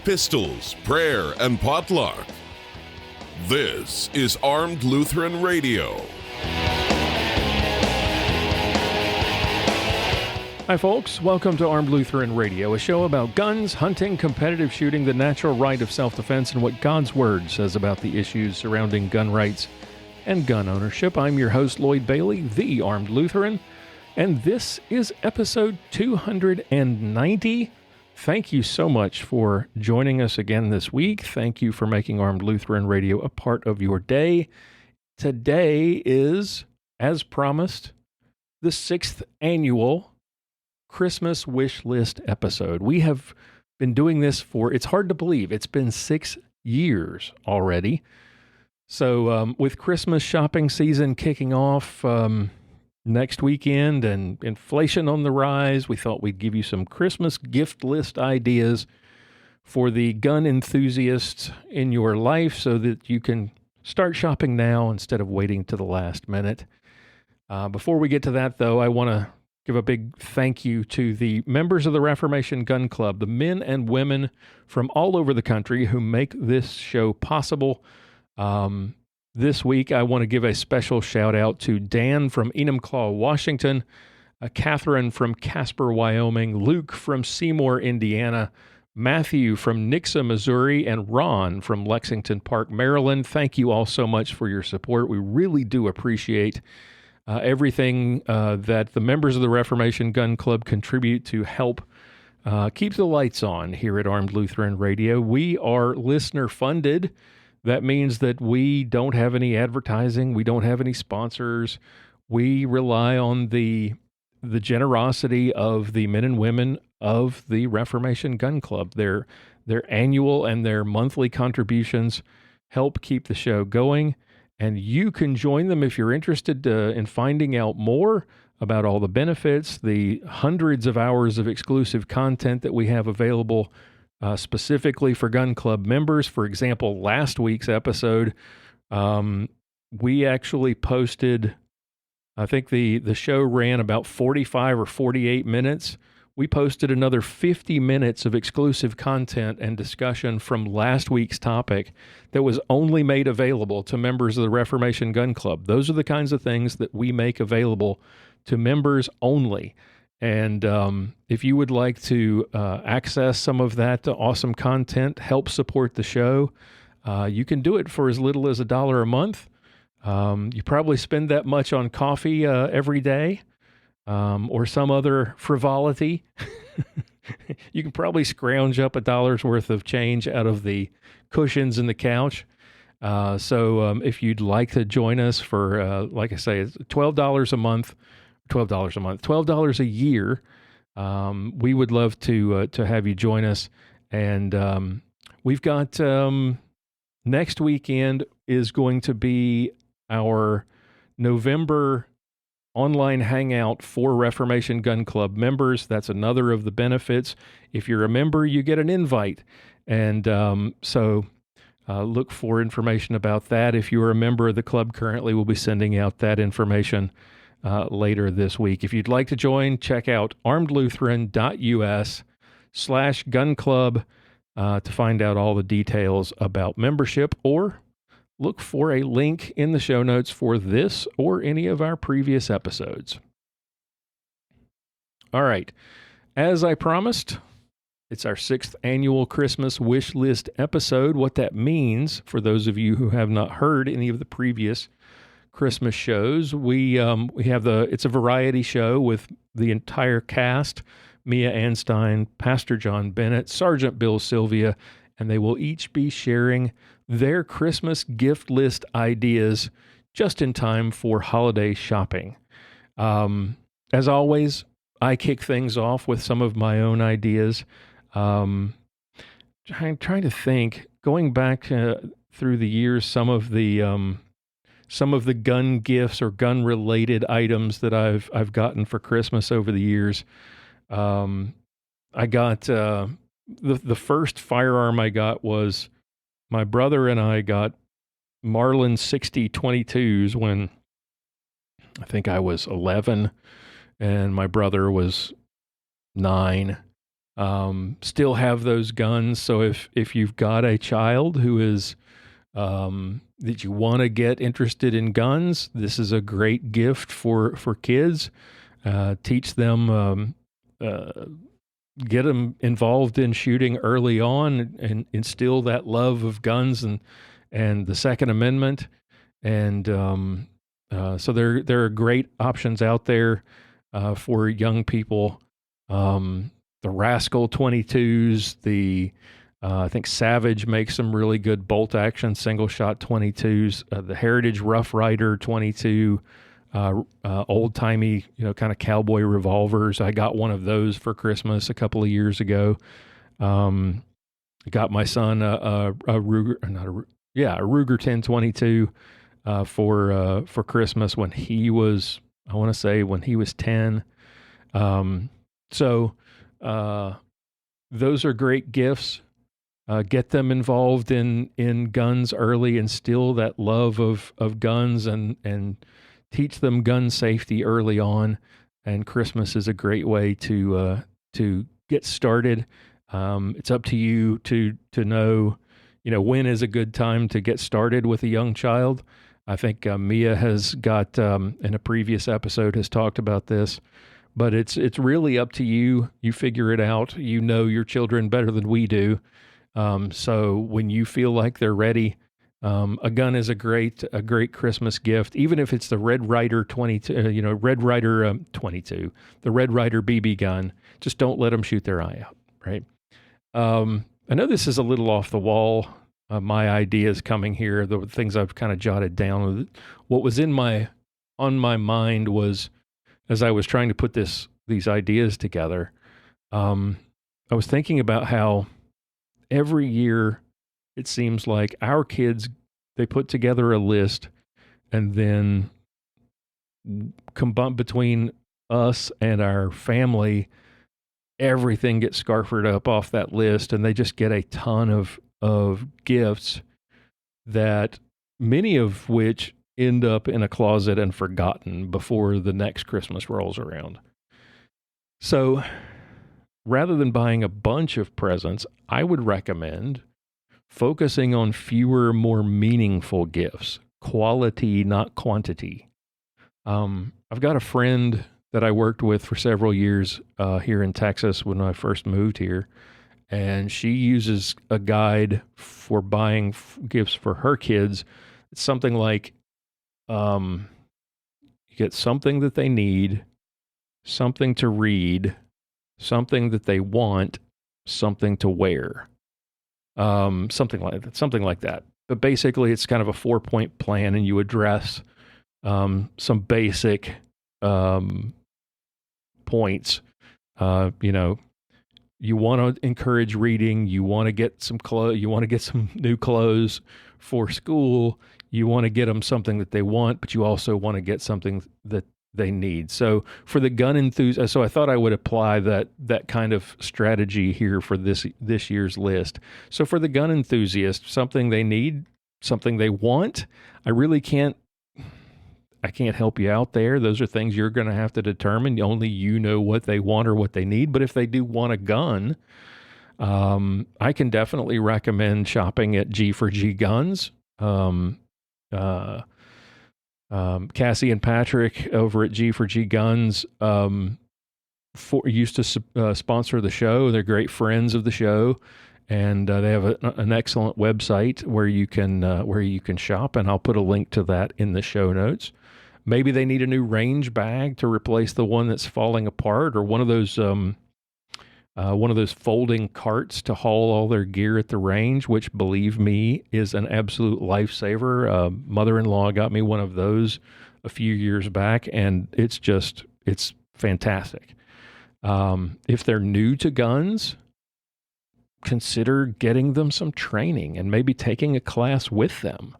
pistols, prayer, and potluck. This is Armed Lutheran Radio. Hi folks, welcome to Armed Lutheran Radio, a show about guns, hunting, competitive shooting, the natural right of self-defense, and what God's Word says about the issues surrounding gun rights and gun ownership. I'm your host, Lloyd Bailey, the Armed Lutheran, and this is episode 290. Thank you so much for joining us again this week. Thank you for making Armed Lutheran Radio a part of your day. Today is, as promised, the 6th annual Christmas wish list episode. We have been doing this for, it's hard to believe, it's been 6 years already. So with Christmas shopping season kicking off next weekend and inflation on the rise, we thought we'd give you some Christmas gift list ideas for the gun enthusiasts in your life so that you can start shopping now instead of waiting to the last minute. Before we get to that, though, I want to give a big thank you to the members of the Reformation Gun Club, the men and women from all over the country who make this show possible. This week, I want to give a special shout out to Dan from Enumclaw, Washington, Catherine from Casper, Wyoming, Luke from Seymour, Indiana, Matthew from Nixa, Missouri, and Ron from Lexington Park, Maryland. Thank you all so much for your support. We really do appreciate everything that the members of the Reformation Gun Club contribute to help keep the lights on here at Armed Lutheran Radio. We are listener funded. That means that we don't have any advertising. We don't have any sponsors. We rely on the generosity of the men and women of the Reformation Gun Club. Their annual and their monthly contributions help keep the show going. And you can join them if you're interested in finding out more about all the benefits, the hundreds of hours of exclusive content that we have available specifically for Gun Club members. For example, last week's episode, we actually posted, I think the show ran about 45 or 48 minutes. We posted another 50 minutes of exclusive content and discussion from last week's topic that was only made available to members of the Reformation Gun Club. Those are the kinds of things that we make available to members only. And if you would like to access some of that awesome content, help support the show, you can do it for as little as $1 a month. You probably spend that much on coffee every day or some other frivolity. You can probably scrounge up $1's worth of change out of the cushions in the couch. So if you'd like to join us for, like I say, it's $12 a month. $12 a year. We would love to have you join us. And we've got next weekend is going to be our November online hangout for Reformation Gun Club members. That's another of the benefits. If you're a member, you get an invite. And so look for information about that. If you're a member of the club currently, we'll be sending out that information later this week. If you'd like to join, check out armedlutheran.us/gun club to find out all the details about membership, or look for a link in the show notes for this or any of our previous episodes. All right. As I promised, it's our 6th annual Christmas wish list episode. What that means, for those of you who have not heard any of the previous Christmas shows, we have it's a variety show with the entire cast: Mia Anstein, Pastor John Bennett, Sergeant Bill Sylvia, and they will each be sharing their Christmas gift list ideas just in time for holiday shopping. As always, I kick things off with some of my own ideas. I'm trying to think, going back through the years, some of the gun gifts or gun related items that I've gotten for Christmas over the years. I got the first firearm I got was my brother and I got Marlin 60-22s when I think I was 11 and my brother was 9. still have those guns. So if you've got a child who is that you want to get interested in guns, this is a great gift for kids. Teach them, get them involved in shooting early on, and instill that love of guns and the Second Amendment. And so there are great options out there for young people. The Rascal 22s, I think Savage makes some really good bolt action single shot 22s. The Heritage Rough Rider 22, old timey, kind of cowboy revolvers. I got one of those for Christmas a couple of years ago. Got my son a Ruger 1022 for Christmas when he was, I want to say when he was 10. So those are great gifts. Get them involved in guns early, instill that love of guns and teach them gun safety early on. And Christmas is a great way to get started. It's up to you to know, when is a good time to get started with a young child. I think Mia has got, in a previous episode, has talked about this. But it's really up to you. You figure it out. You know your children better than we do. So when you feel like they're ready, a gun is a great Christmas gift. Even if it's the Red Ryder 22, Red Ryder 22, the Red Ryder BB gun. Just don't let them shoot their eye out. Right. I know this is a little off the wall. My ideas coming here, the things I've kind of jotted down. What was on my mind was, as I was trying to put these ideas together, I was thinking about how every year it seems like our kids, they put together a list, and then combined between us and our family, everything gets scarfed up off that list, and they just get a ton of gifts, that many of which end up in a closet and forgotten before the next Christmas rolls around. So rather than buying a bunch of presents, I would recommend focusing on fewer, more meaningful gifts. Quality, not quantity. I've got a friend that I worked with for several years here in Texas when I first moved here, and she uses a guide for buying gifts for her kids. It's something like, you get something that they need, something to read, something that they want, something to wear, something like that. But basically, it's kind of a 4-point plan, and you address some basic points. You want to encourage reading. You want to get some clothes. You want to get some new clothes for school. You want to get them something that they want, but you also want to get something that they need. So for the gun enthusiast, so I thought I would apply that kind of strategy here for this year's list. So for the gun enthusiast, something they need, something they want. I can't help you out there. Those are things you're going to have to determine. Only you know what they want or what they need. But if they do want a gun, I can definitely recommend shopping at G4G Guns. Cassie and Patrick over at G4G Guns used to sponsor the show. They're great friends of the show, and they have an excellent website where you can shop, and I'll put a link to that in the show notes. Maybe they need a new range bag to replace the one that's falling apart, or one of those folding carts to haul all their gear at the range, which, believe me, is an absolute lifesaver. Mother-in-law got me one of those a few years back, and it's fantastic. If they're new to guns, consider getting them some training and maybe taking a class with them.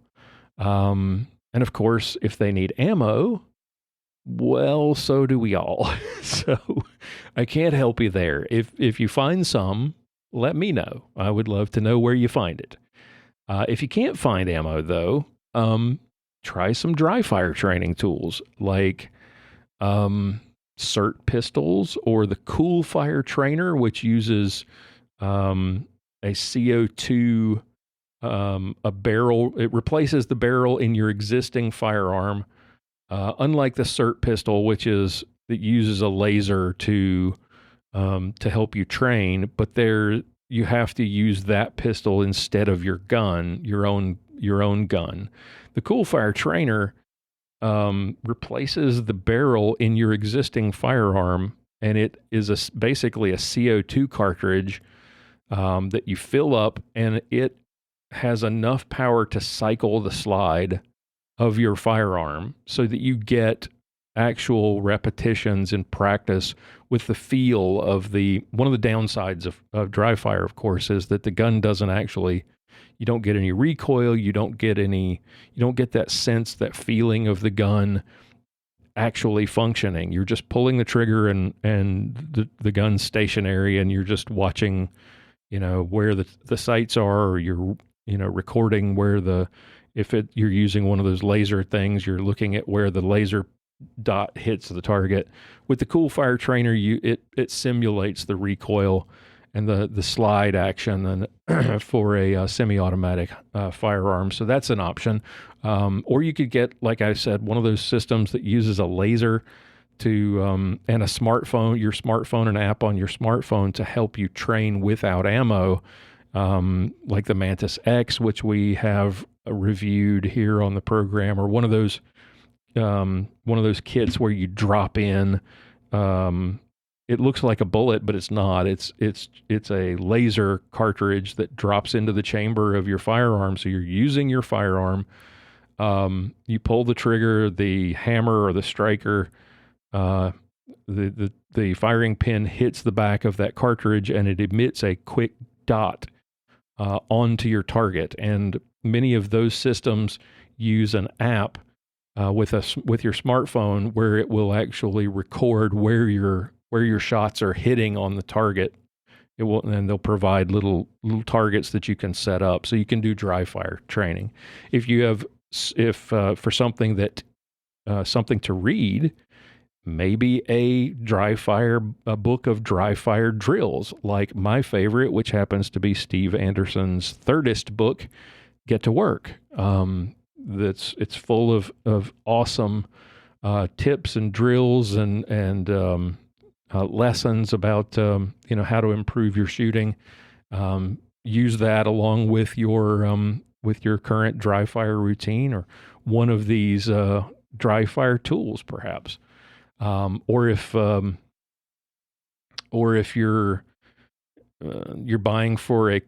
And of course, if they need ammo, well, so do we all. So I can't help you there. If you find some, let me know. I would love to know where you find it. If you can't find ammo, though, try some dry fire training tools like SIRT pistols, or the Cool Fire Trainer, which uses a CO2, a barrel. It replaces the barrel in your existing firearm, unlike the SIRT pistol, which that uses a laser to help you train. But you have to use that pistol instead of your gun, your own gun. The Cool Fire Trainer replaces the barrel in your existing firearm, and it is basically a CO2 cartridge that you fill up, and it has enough power to cycle the slide of your firearm so that you get actual repetitions in practice with the feel of one of the downsides of dry fire, of course, is that the gun doesn't actually, you don't get any recoil, you don't get that sense, that feeling of the gun actually functioning. You're just pulling the trigger and the gun's stationary, and you're just watching, where the sights are, or you're, recording where you're using one of those laser things, you're looking at where the laser dot hits the target. With the Cool Fire Trainer, it simulates the recoil and the slide action and for a semi-automatic firearm. So that's an option. Or you could get, like I said, one of those systems that uses a laser and a smartphone, your smartphone, an app on your smartphone to help you train without ammo, like the Mantis X, which we have reviewed here on the program, or one of those kits where you drop in. It looks like a bullet, but it's not. It's a laser cartridge that drops into the chamber of your firearm. So you're using your firearm. You pull the trigger, the hammer or the striker, the firing pin hits the back of that cartridge, and it emits a quick dot onto your target. And many of those systems use an app with your smartphone where it will actually record where your shots are hitting on the target. And they'll provide little targets that you can set up, so you can do dry fire training. If for something to read, maybe a book of dry fire drills, like my favorite, which happens to be Steve Anderson's thirdest book, Get to Work. It's full of awesome tips and drills and lessons about how to improve your shooting. Use that along with your current dry fire routine, or one of these dry fire tools, perhaps. Or if you're buying for a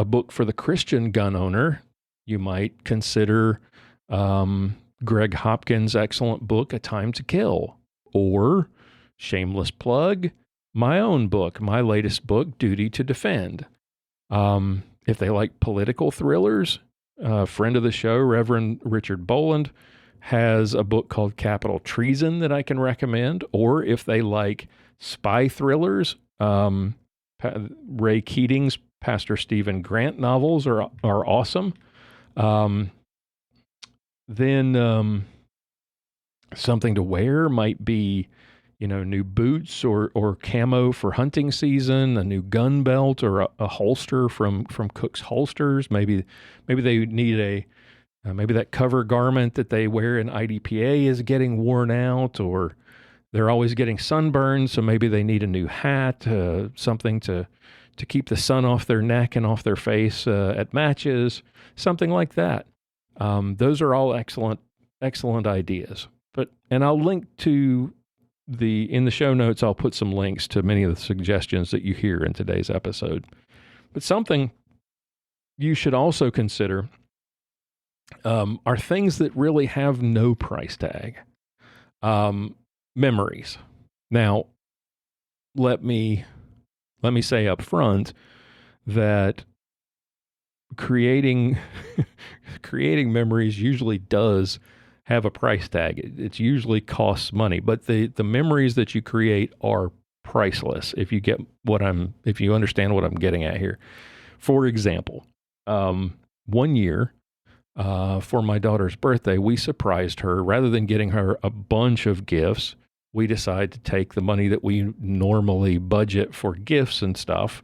book for the Christian gun owner, you might consider Greg Hopkins' excellent book, A Time to Kill, or, shameless plug, my own book, my latest book, Duty to Defend. If they like political thrillers, a friend of the show, Reverend Richard Boland, has a book called Capital Treason that I can recommend. Or if they like spy thrillers, Ray Keating's Pastor Stephen Grant novels are awesome. Then something to wear might be, new boots or camo for hunting season, a new gun belt, or a holster from Cook's Holsters. Maybe they need maybe that cover garment that they wear in IDPA is getting worn out, or they're always getting sunburned, so maybe they need a new hat, something to keep the sun off their neck and off their face at matches, something like that. Those are all excellent ideas. And I'll link to in the show notes, I'll put some links to many of the suggestions that you hear in today's episode. But something you should also consider are things that really have no price tag. Memories. Now, let me say up front that creating memories usually does have a price tag. It usually costs money, but the memories that you create are priceless if you understand what I'm getting at here. For example, one year, for my daughter's birthday, we surprised her. Rather than getting her a bunch of gifts, we decide to take the money that we normally budget for gifts and stuff,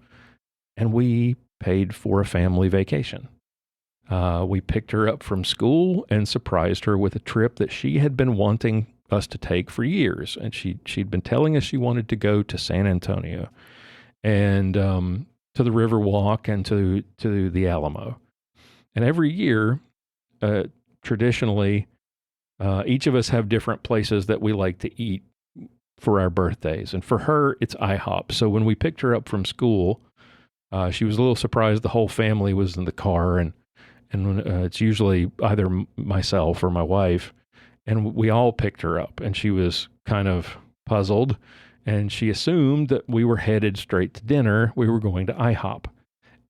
and we paid for a family vacation. We picked her up from school and surprised her with a trip that she had been wanting us to take for years. And she'd been telling us she wanted to go to San Antonio and to the Riverwalk and to the Alamo. And every year, traditionally, each of us have different places that we like to eat for our birthdays. And for her, it's IHOP. So when we picked her up from school, she was a little surprised the whole family was in the car, and it's usually either myself or my wife, and we all picked her up, and she was kind of puzzled, and she assumed that we were headed straight to dinner. We were going to IHOP,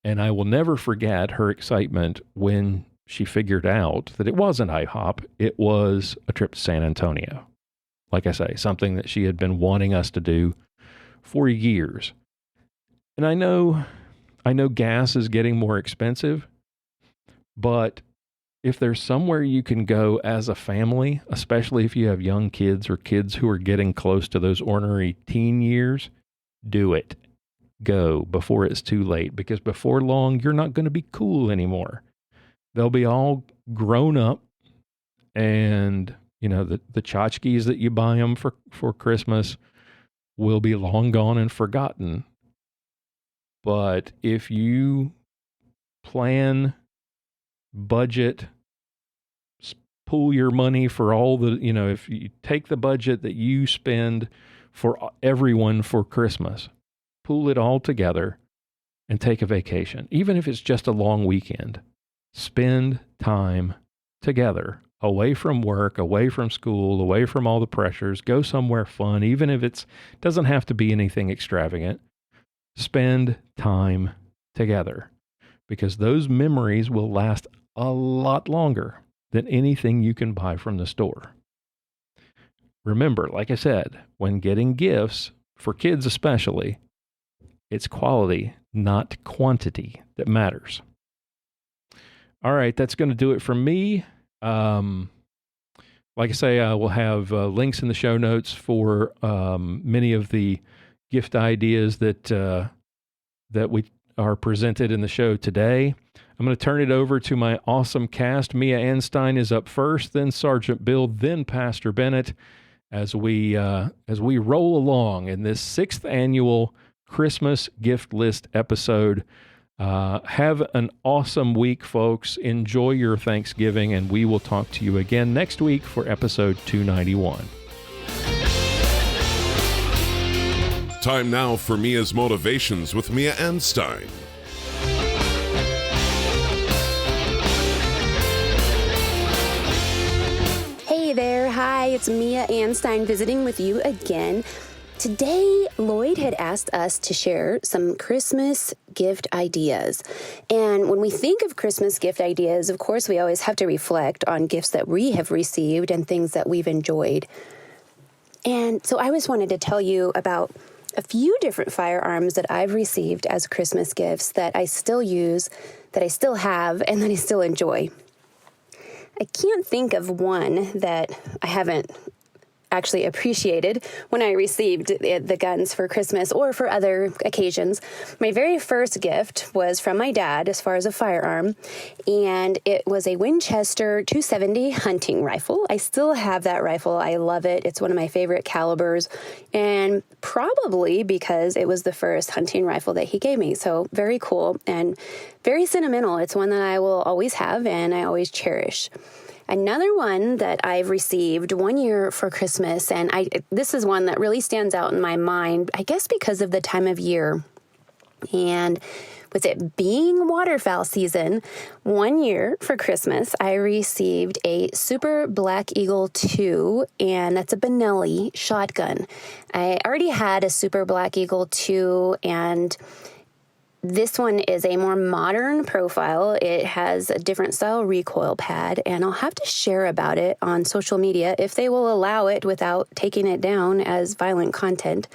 and I will never forget her excitement when she figured out that it wasn't IHOP. It was a trip to San Antonio. Like I say, something that she had been wanting us to do for years. And I know gas is getting more expensive, but if there's somewhere you can go as a family, especially if you have young kids or kids who are getting close to those ornery teen years, do it. Go before it's too late, because before long, you're not going to be cool anymore. They'll be all grown up, and the tchotchkes that you buy them for Christmas will be long gone and forgotten. But if you plan, budget, pool your money for all the, if you take the budget that you spend for everyone for Christmas, pool it all together and take a vacation. Even if it's just a long weekend, spend time together, away from work, away from school, away from all the pressures. Go somewhere fun, even if it doesn't have to be anything extravagant. Spend time together, because those memories will last a lot longer than anything you can buy from the store. Remember, like I said, when getting gifts, for kids especially, it's quality, not quantity, that matters. All right, that's going to do it from me. Like I say, I will have links in the show notes for many of the gift ideas that we are presented in the show today. I'm going to turn it over to my awesome cast. Mia Anstein is up first, then Sergeant Bill, then Pastor Bennett, as we roll along in this 6th annual Christmas gift list episode. Have an awesome week, folks. Enjoy your Thanksgiving, and we will talk to you again next week for episode 291. Time now for Mia's Motivations with Mia Anstein. Hey there, hi, it's Mia Anstein visiting with you again. Today, Lloyd had asked us to share some Christmas gift ideas. And when we think of Christmas gift ideas, of course, we always have to reflect on gifts that we have received and things that we've enjoyed. And so I just wanted to tell you about a few different firearms that I've received as Christmas gifts that I still use, that I still have, and that I still enjoy. I can't think of one that I haven't actually appreciated when I received the guns for Christmas or for other occasions. My very first gift was from my dad as far as a firearm, and it was a Winchester 270 hunting rifle. I still have that rifle. I love it. It's one of my favorite calibers, and probably because it was the first hunting rifle that he gave me. So very cool and very sentimental. It's one that I will always have and I always cherish. Another one that I've received one year for Christmas, and this is one that really stands out in my mind, I guess because of the time of year. And with it being waterfowl season, one year for Christmas, I received a Super Black Eagle 2, and that's a Benelli shotgun. I already had a Super Black Eagle 2, and this one is a more modern profile. It has a different style recoil pad, and I'll have to share about it on social media if they will allow it without taking it down as violent content.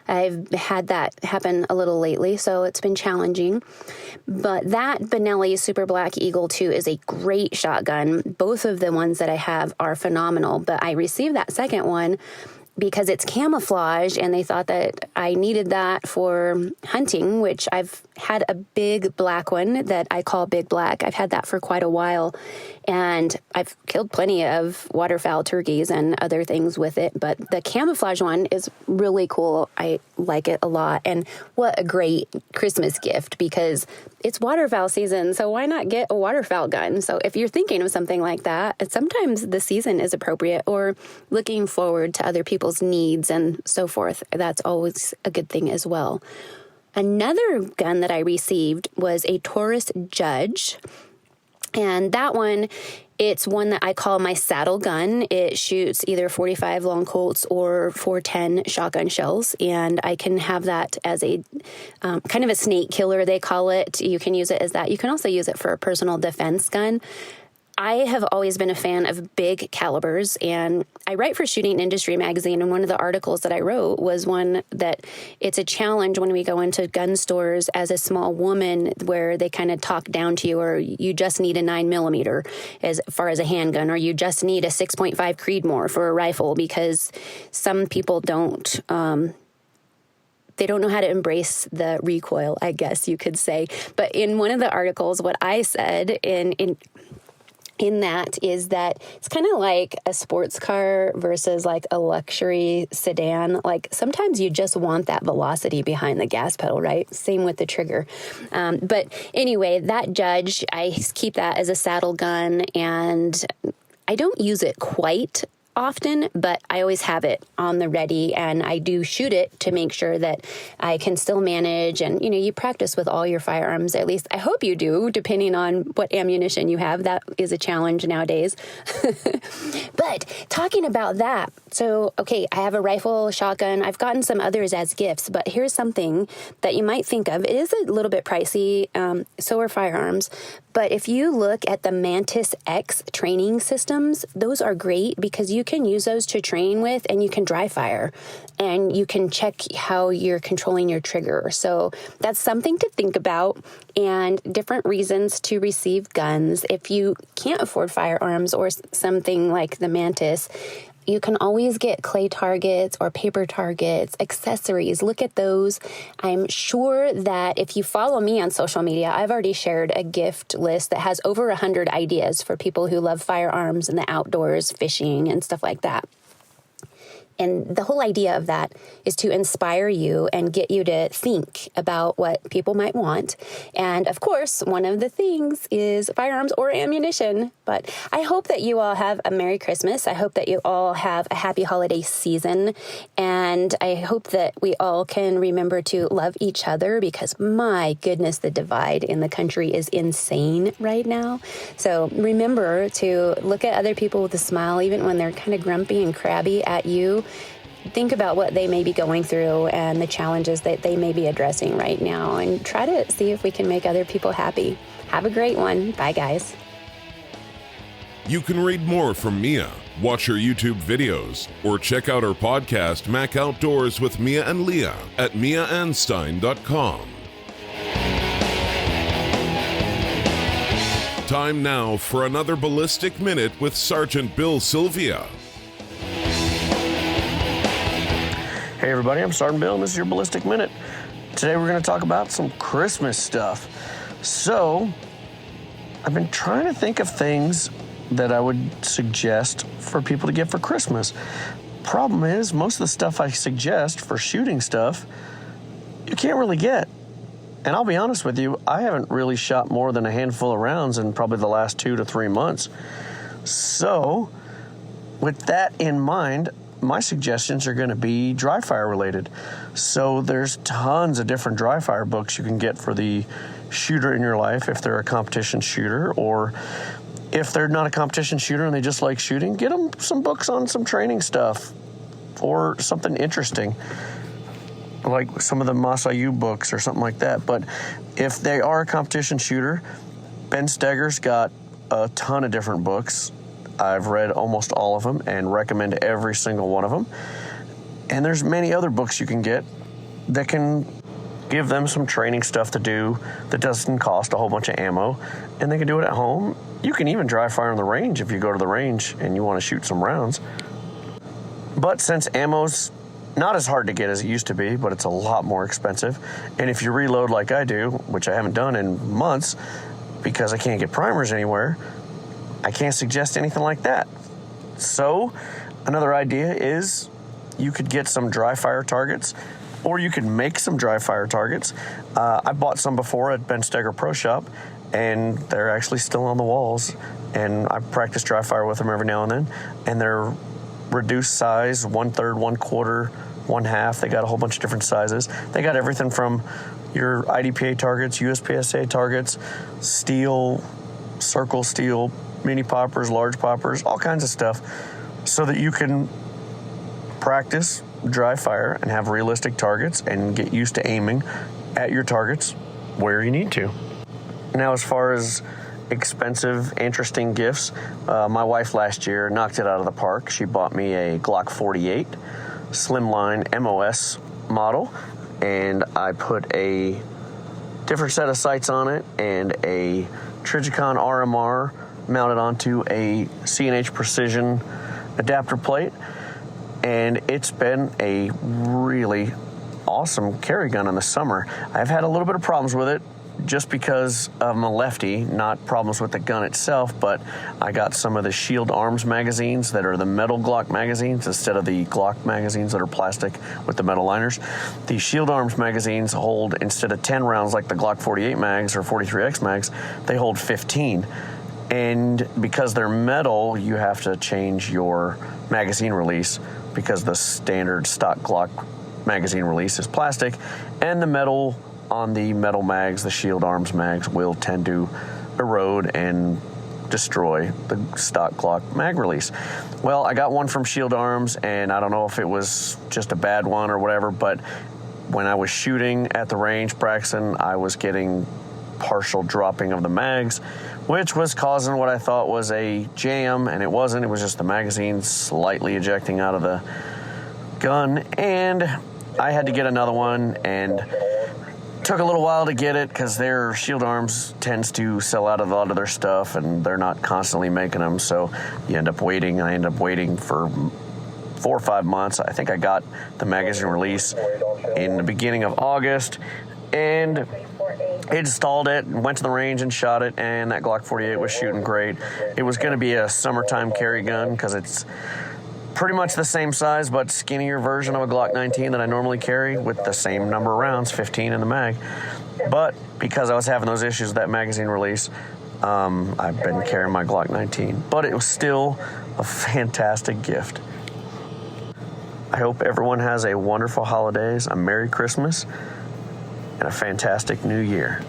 I've had that happen a little lately, so it's been challenging. But that Benelli Super Black Eagle 2 is a great shotgun. Both of the ones that I have are phenomenal, but I received that second one because it's camouflage, and they thought that I needed that for hunting, which I've had a big black one that I call Big Black. I've had that for quite a while, and I've killed plenty of waterfowl, turkeys, and other things with it, but the camouflage one is really cool. I like it a lot, and what a great Christmas gift, because it's waterfowl season, so why not get a waterfowl gun? So if you're thinking of something like that, sometimes the season is appropriate, or looking forward to other people's needs and so forth. That's always a good thing as well. Another gun that I received was a Taurus Judge, and that one, it's one that I call my saddle gun. It shoots either 45 long Colts or 410 shotgun shells, and I can have that as a kind of a snake killer, they call it. You can use it as that. You can also use it for a personal defense gun. I have always been a fan of big calibers, and I write for Shooting Industry magazine, and one of the articles that I wrote was one that it's a challenge when we go into gun stores as a small woman, where they kind of talk down to you, or you just need a 9mm as far as a handgun, or you just need a 6.5 Creedmoor for a rifle, because some people don't they don't know how to embrace the recoil, I guess you could say. But in one of the articles, what I said in that is that it's kind of like a sports car versus like a luxury sedan. Like sometimes you just want that velocity behind the gas pedal, right? Same with the trigger. But anyway, that Judge, I keep that as a saddle gun, and I don't use it quite often, but I always have it on the ready, and I do shoot it to make sure that I can still manage. And, you know, you practice with all your firearms, at least I hope you do, depending on what ammunition you have. That is a challenge nowadays. But talking about that, so, okay, I have a rifle, shotgun. I've gotten some others as gifts, but here's something that you might think of. It is a little bit pricey, so are firearms. But if you look at the Mantis X training systems, those are great because you can use those to train with, and you can dry fire, and you can check how you're controlling your trigger. So that's something to think about, and different reasons to receive guns. If you can't afford firearms or something like the Mantis, you can always get clay targets or paper targets, accessories. Look at those. I'm sure that if you follow me on social media, I've already shared a gift list that has over 100 ideas for people who love firearms and the outdoors, fishing, and stuff like that. And the whole idea of that is to inspire you and get you to think about what people might want. And of course, one of the things is firearms or ammunition. But I hope that you all have a Merry Christmas. I hope that you all have a happy holiday season. And I hope that we all can remember to love each other, because my goodness, the divide in the country is insane right now. So remember to look at other people with a smile, even when they're kind of grumpy and crabby at you. Think about what they may be going through and the challenges that they may be addressing right now, and try to see if we can make other people happy. Have a great one. Bye, guys. You can read more from Mia, watch her YouTube videos, or check out her podcast, Mac Outdoors with Mia and Leah, at miaanstein.com. Time now for another Ballistic Minute with Sergeant Bill Sylvia. Hey everybody, I'm Sergeant Bill, and this is your Ballistic Minute. Today we're going to talk about some Christmas stuff. So, I've been trying to think of things that I would suggest for people to get for Christmas. Problem is, most of the stuff I suggest for shooting stuff, you can't really get. And I'll be honest with you, I haven't really shot more than a handful of rounds in probably the last 2 to 3 months. So, with that in mind, my suggestions are going to be dry fire related. So there's tons of different dry fire books you can get for the shooter in your life if they're a competition shooter, or if they're not a competition shooter and they just like shooting, get them some books on some training stuff or something interesting, like some of the Masayu books or something like that. But if they are a competition shooter, Ben Steger's got a ton of different books. I've read almost all of them and recommend every single one of them. And there's many other books you can get that can give them some training stuff to do that doesn't cost a whole bunch of ammo, and they can do it at home. You can even dry fire on the range if you go to the range and you want to shoot some rounds. But since ammo's not as hard to get as it used to be, but it's a lot more expensive, and if you reload like I do, which I haven't done in months because I can't get primers anywhere, I can't suggest anything like that. So another idea is you could get some dry fire targets, or you could make some dry fire targets. I bought some before at Ben Steger Pro Shop, and they're actually still on the walls, and I practice dry fire with them every now and then, and they're reduced size, 1/3, 1/4, 1/2. They got a whole bunch of different sizes. They got everything from your IDPA targets, USPSA targets, steel, circle steel, mini poppers, large poppers, all kinds of stuff, so that you can practice dry fire and have realistic targets and get used to aiming at your targets where you need to. Now, as far as expensive, interesting gifts, my wife last year knocked it out of the park. She bought me a Glock 48 slimline MOS model, and I put a different set of sights on it and a Trijicon RMR mounted onto a C&H Precision adapter plate, and it's been a really awesome carry gun in the summer. I've had a little bit of problems with it just because I'm a lefty, not problems with the gun itself, but I got some of the Shield Arms magazines that are the metal Glock magazines instead of the Glock magazines that are plastic with the metal liners. The Shield Arms magazines hold, instead of 10 rounds like the Glock 48 mags or 43X mags, they hold 15. And because they're metal, you have to change your magazine release because the standard stock Glock magazine release is plastic, and the metal on the metal mags, the Shield Arms mags, will tend to erode and destroy the stock Glock mag release. Well, I got one from Shield Arms, and I don't know if it was just a bad one or whatever, but when I was shooting at the range practicing, I was getting partial dropping of the mags, which was causing what I thought was a jam, and it wasn't. It was just the magazine slightly ejecting out of the gun, and I had to get another one, and took a little while to get it because their Shield Arms tends to sell out of a lot of their stuff, and they're not constantly making them, so you end up waiting. I ended up waiting for 4 or 5 months. I think I got the magazine release in the beginning of August, and installed it, went to the range and shot it, and that Glock 48 was shooting great. It was going to be a summertime carry gun because it's pretty much the same size but skinnier version of a Glock 19 that I normally carry with the same number of rounds, 15 in the mag. But because I was having those issues with that magazine release, I've been carrying my Glock 19. But it was still a fantastic gift. I hope everyone has a wonderful holidays, a Merry Christmas, and a fantastic New Year.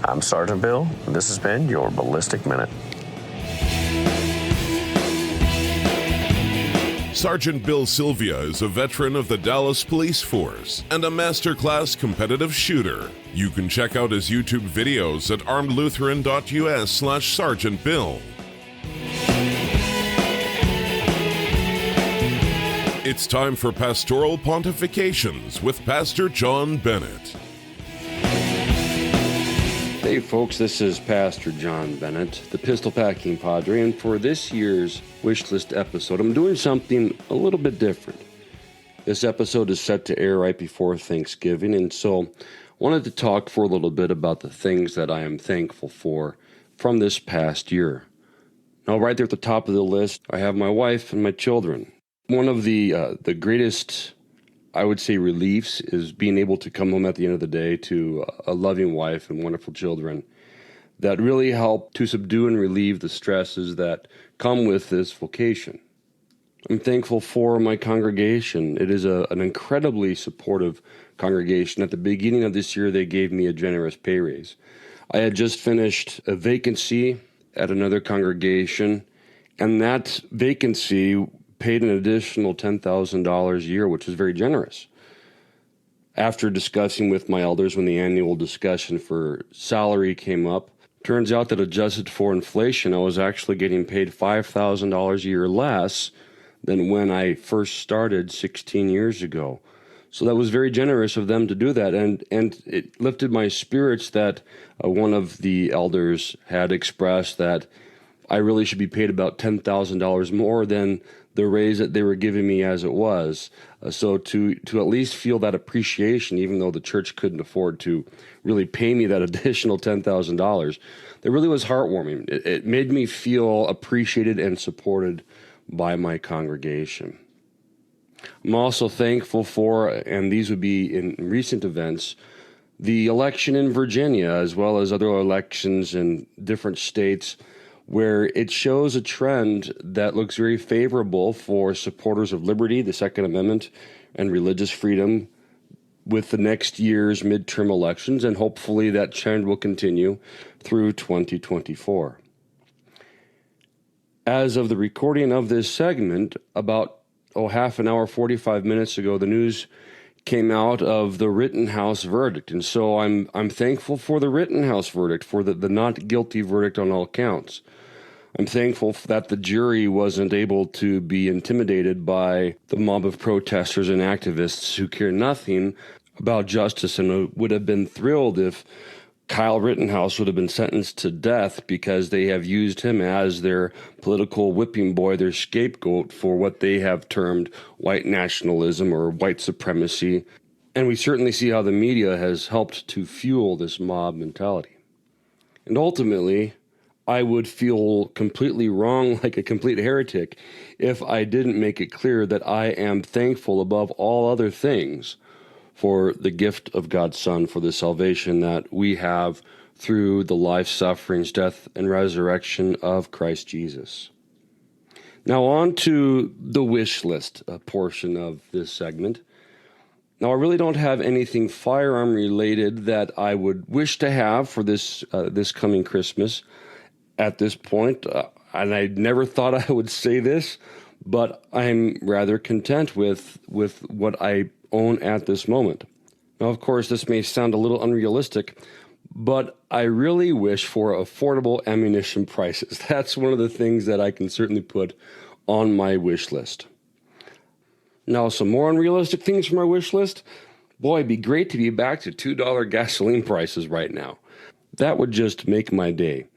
I'm Sergeant Bill, and this has been your Ballistic Minute. Sergeant Bill Sylvia is a veteran of the Dallas Police Force and a masterclass competitive shooter. You can check out his YouTube videos at armedlutheran.us/Sergeant Bill. It's time for Pastoral Pontifications with Pastor John Bennett. Hey folks, this is Pastor John Bennett, the Pistol Packing Padre, and for this year's wish list episode, I'm doing something a little bit different. This episode is set to air right before Thanksgiving, and so I wanted to talk for a little bit about the things that I am thankful for from this past year. Now, right there at the top of the list, I have my wife and my children. One of the greatest, I would say, reliefs is being able to come home at the end of the day to a loving wife and wonderful children that really help to subdue and relieve the stresses that come with this vocation. I'm thankful for my congregation. It is an incredibly supportive congregation. At the beginning of this year, they gave me a generous pay raise. I had just finished a vacancy at another congregation, and that vacancy paid an additional $10,000 a year, which was very generous. After discussing with my elders when the annual discussion for salary came up, turns out that adjusted for inflation, I was actually getting paid $5,000 a year less than when I first started 16 years ago. So that was very generous of them to do that, and it lifted my spirits that one of the elders had expressed that I really should be paid about $10,000 more than the raise that they were giving me as it was. So to at least feel that appreciation, even though the church couldn't afford to really pay me that additional $10,000, that really was heartwarming. It made me feel appreciated and supported by my congregation. I'm also thankful for, and these would be in recent events, the election in Virginia, as well as other elections in different states, where it shows a trend that looks very favorable for supporters of liberty, the Second Amendment, and religious freedom with the next year's midterm elections, and hopefully that trend will continue through 2024. As of the recording of this segment, about half an hour, 45 minutes ago, the news came out of the Rittenhouse verdict. And so I'm thankful for the Rittenhouse verdict, for the not guilty verdict on all counts. I'm thankful that the jury wasn't able to be intimidated by the mob of protesters and activists who care nothing about justice and would have been thrilled if Kyle Rittenhouse would have been sentenced to death because they have used him as their political whipping boy, their scapegoat for what they have termed white nationalism or white supremacy. And we certainly see how the media has helped to fuel this mob mentality. And ultimately, I would feel completely wrong, like a complete heretic, if I didn't make it clear that I am thankful above all other things for the gift of God's Son, for the salvation that we have through the life, sufferings, death, and resurrection of Christ Jesus. Now on to the wish list portion of this segment. Now, I really don't have anything firearm related that I would wish to have for this coming Christmas at this point, and I never thought I would say this, but I'm rather content with what I own at this moment. Now, of course, this may sound a little unrealistic, but I really wish for affordable ammunition prices. That's one of the things that I can certainly put on my wish list. Now, some more unrealistic things for my wish list. Boy, it'd be great to be back to $2 gasoline prices right now. That would just make my day.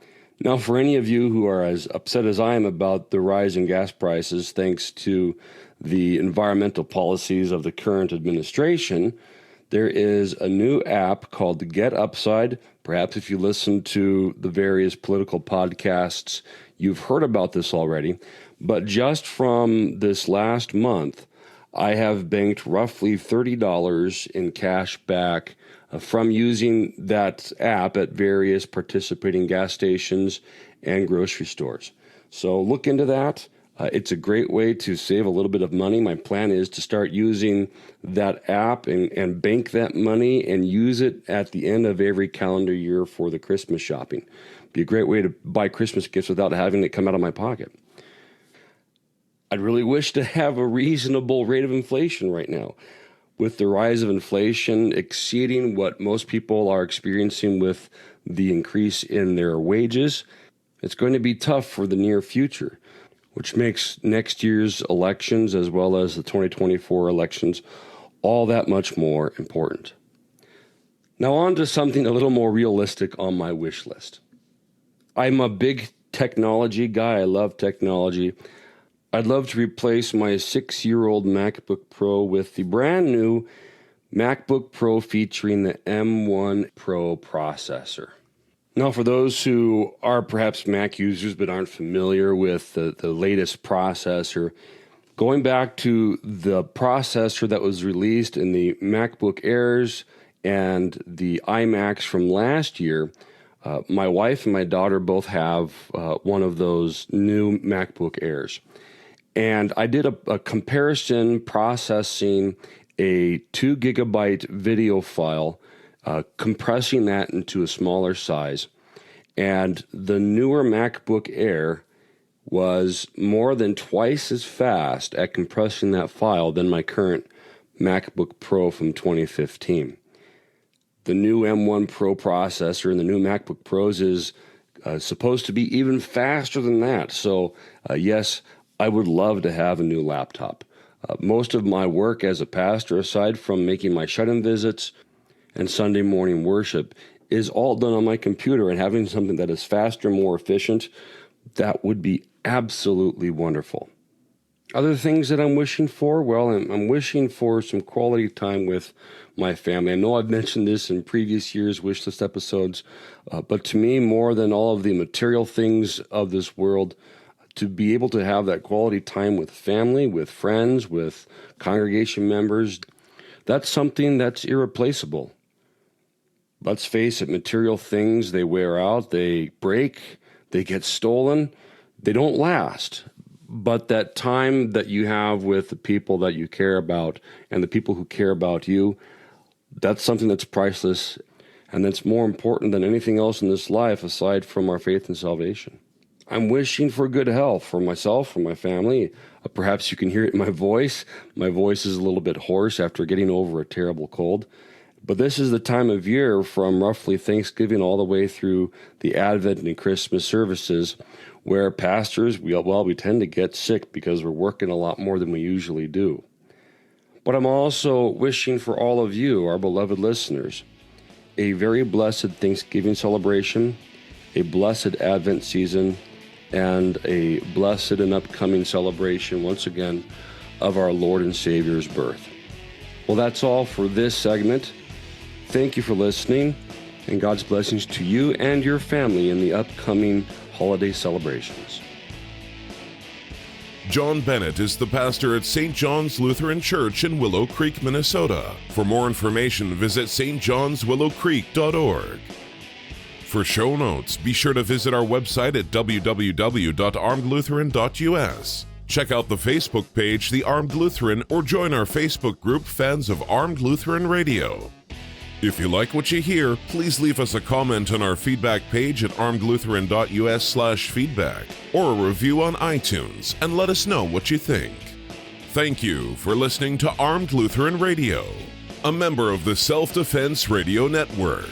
Now, for any of you who are as upset as I am about the rise in gas prices, thanks to the environmental policies of the current administration, there is a new app called Get Upside. Perhaps if you listen to the various political podcasts, you've heard about this already. But just from this last month, I have banked roughly $30 in cash back from using that app at various participating gas stations and grocery stores. So look into that. It's a great way to save a little bit of money. My plan is to start using that app and bank that money and use it at the end of every calendar year for the Christmas shopping. Be a great way to buy Christmas gifts without having it come out of my pocket. I'd really wish to have a reasonable rate of inflation right now. With the rise of inflation exceeding what most people are experiencing with the increase in their wages, it's going to be tough for the near future, which makes next year's elections as well as the 2024 elections all that much more important. Now on to something a little more realistic on my wish list. I'm a big technology guy. I love technology. I'd love to replace my 6-year-old MacBook Pro with the brand new MacBook Pro featuring the M1 Pro processor. Now, for those who are perhaps Mac users but aren't familiar with the latest processor, going back to the processor that was released in the MacBook Airs and the iMacs from last year, my wife and my daughter both have one of those new MacBook Airs. And I did a comparison processing a 2 gigabyte video file, compressing that into a smaller size. And the newer MacBook Air was more than twice as fast at compressing that file than my current MacBook Pro from 2015. The new M1 Pro processor in the new MacBook Pros is supposed to be even faster than that. So, yes, I would love to have a new laptop. Most of my work as a pastor, aside from making my shut-in visits and Sunday morning worship, is all done on my computer, and having something that is faster, more efficient, that would be absolutely wonderful. Other things that I'm wishing for? Well, I'm wishing for some quality time with my family. I know I've mentioned this in previous years' wish list episodes, but to me, more than all of the material things of this world, to be able to have that quality time with family, with friends, with congregation members, that's something that's irreplaceable. Let's face it, material things, they wear out, they break, they get stolen, they don't last. But that time that you have with the people that you care about and the people who care about you, that's something that's priceless, and that's more important than anything else in this life aside from our faith and salvation. I'm wishing for good health for myself, for my family. Perhaps you can hear it in my voice. My voice is a little bit hoarse after getting over a terrible cold. But this is the time of year from roughly Thanksgiving all the way through the Advent and Christmas services where pastors, we tend to get sick because we're working a lot more than we usually do. But I'm also wishing for all of you, our beloved listeners, a very blessed Thanksgiving celebration, a blessed Advent season, and a blessed and upcoming celebration, once again, of our Lord and Savior's birth. Well, that's all for this segment. Thank you for listening, and God's blessings to you and your family in the upcoming holiday celebrations. John Bennett is the pastor at St. John's Lutheran Church in Willow Creek, Minnesota. For more information, visit stjohnswillowcreek.org. For show notes, be sure to visit our website at www.armedlutheran.us. Check out the Facebook page, The Armed Lutheran, or join our Facebook group, Fans of Armed Lutheran Radio. If you like what you hear, please leave us a comment on our feedback page at armedlutheran.us/feedback or a review on iTunes and let us know what you think. Thank you for listening to Armed Lutheran Radio, a member of the Self-Defense Radio Network.